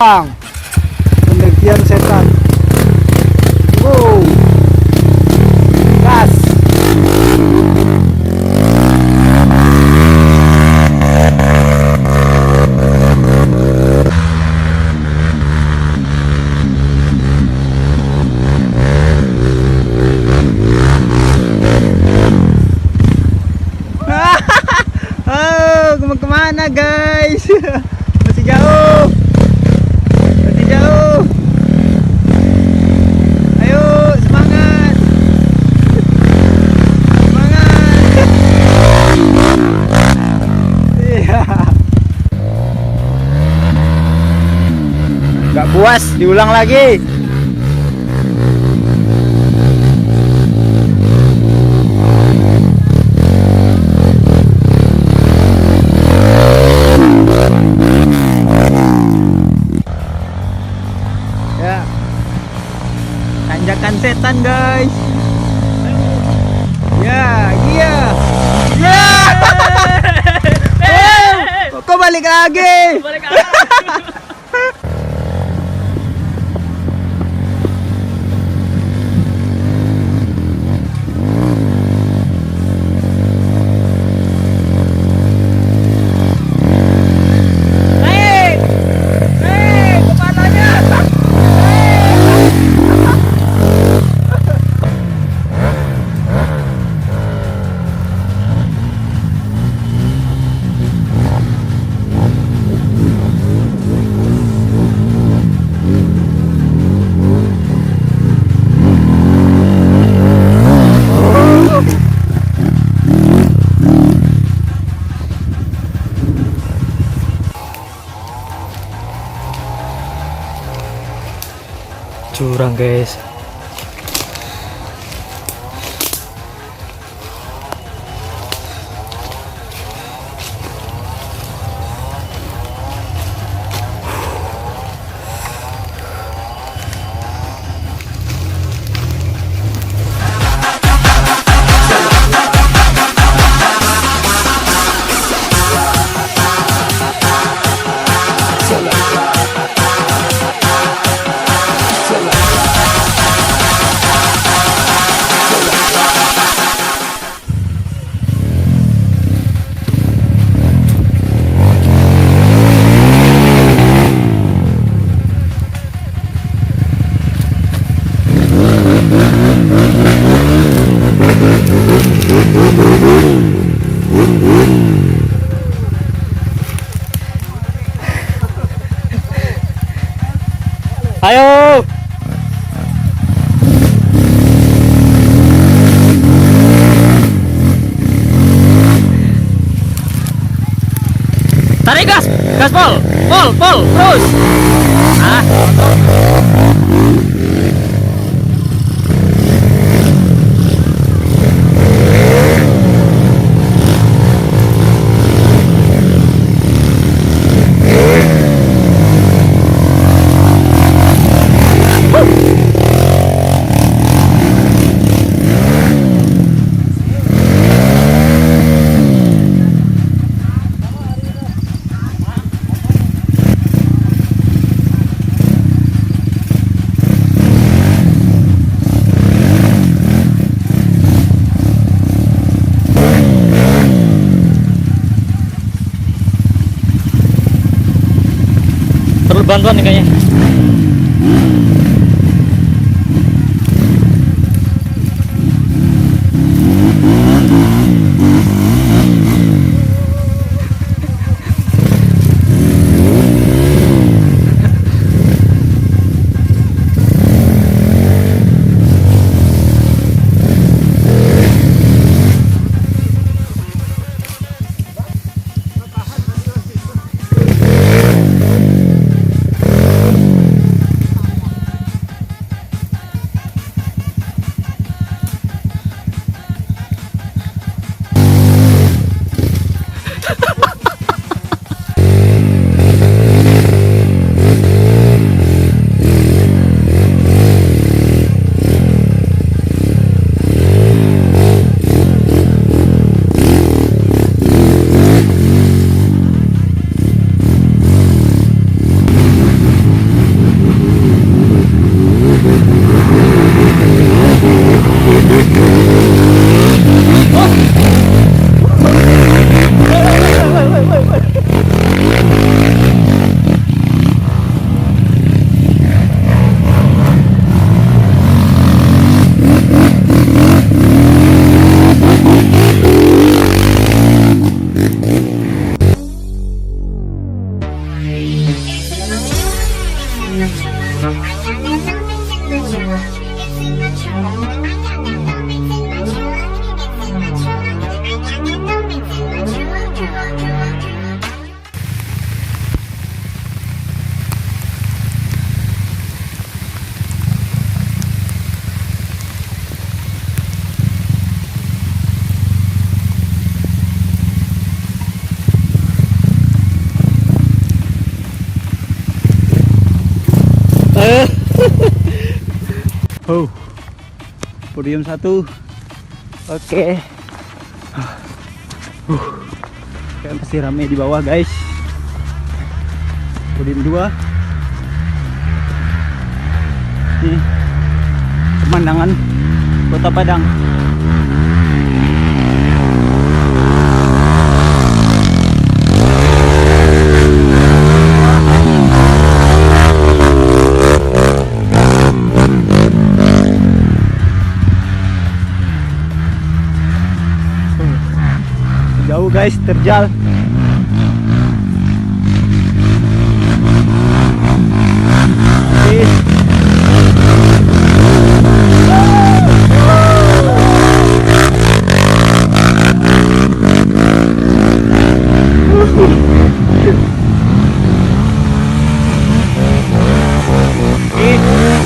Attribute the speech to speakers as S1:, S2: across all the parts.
S1: Menantang pendakian setan. Wow, gas. Kemana guys? Masih jauh. Masih jauh. Ayo semangat. Semangat. Iya. Gak puas, diulang lagi. Tanjakan setan guys. Ya, iya. Ya. Kok balik lagi? Balik lagi. Curang guys. Ayo. Tarik gas, pol, terus. Ah. Perlu bantuan nih kayaknya.
S2: Oh, podium 1. Oke. Kayak masih rame di bawah guys. Podium 2. Nih, pemandangan kota Padang. Jauh guys, terjal.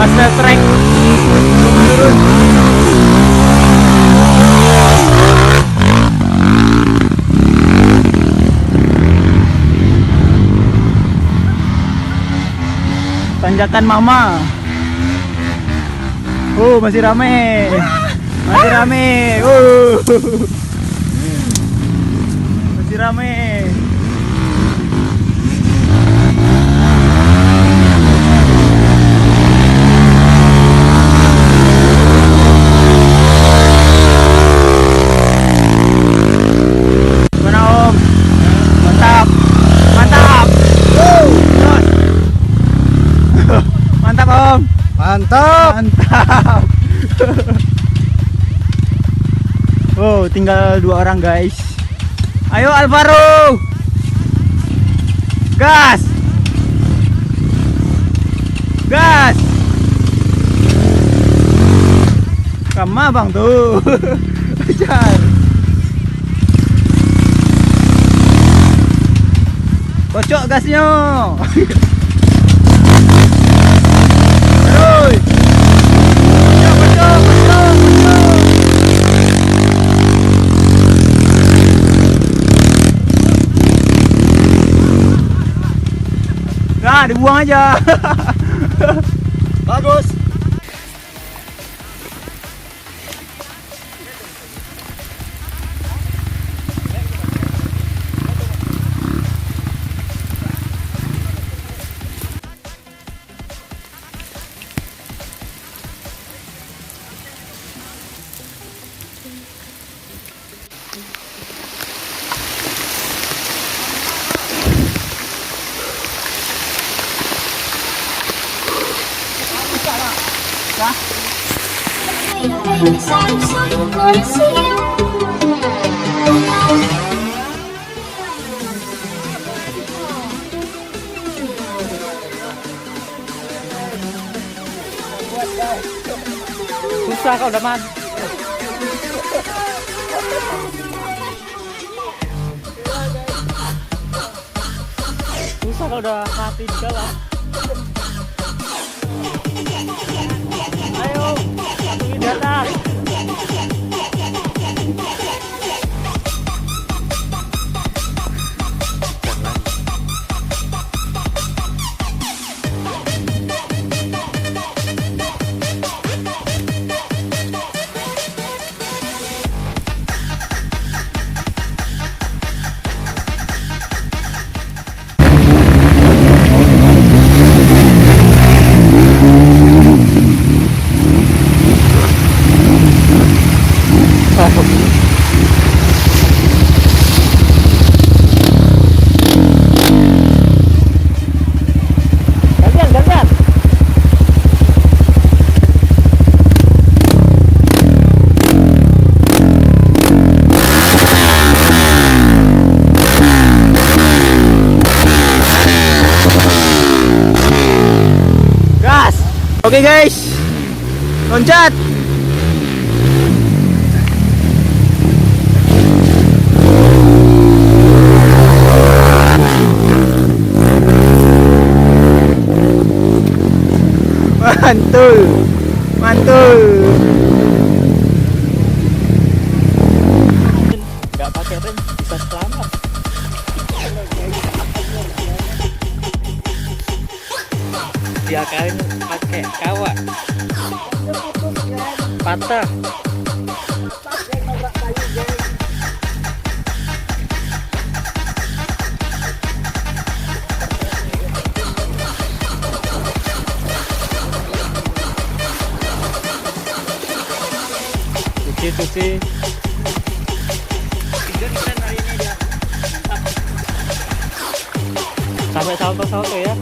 S2: Masa trek turun. Tanjakan Mama. Masih rame. Masih rame. Masih rame. Gimana Om? Mantap. Mantap. Terus. Mantap Om. Mantap. Mantap. Tinggal 2 orang guys. Ayo Alvaro. Gas. Gas. Kama bang tuh. Ajar. Kocok gasnya. Terus. Kocok. Nah, dibuang aja. Bagus.
S1: Susah kau udah man. Susah kalau udah mati di jalan. Ayo, satu di atas. Oke guys, loncat. Mantul, mantul. Gak pakai rem bisa selamat. Dia kalian pakai kawat. cuci. Sampai salto-salto ya.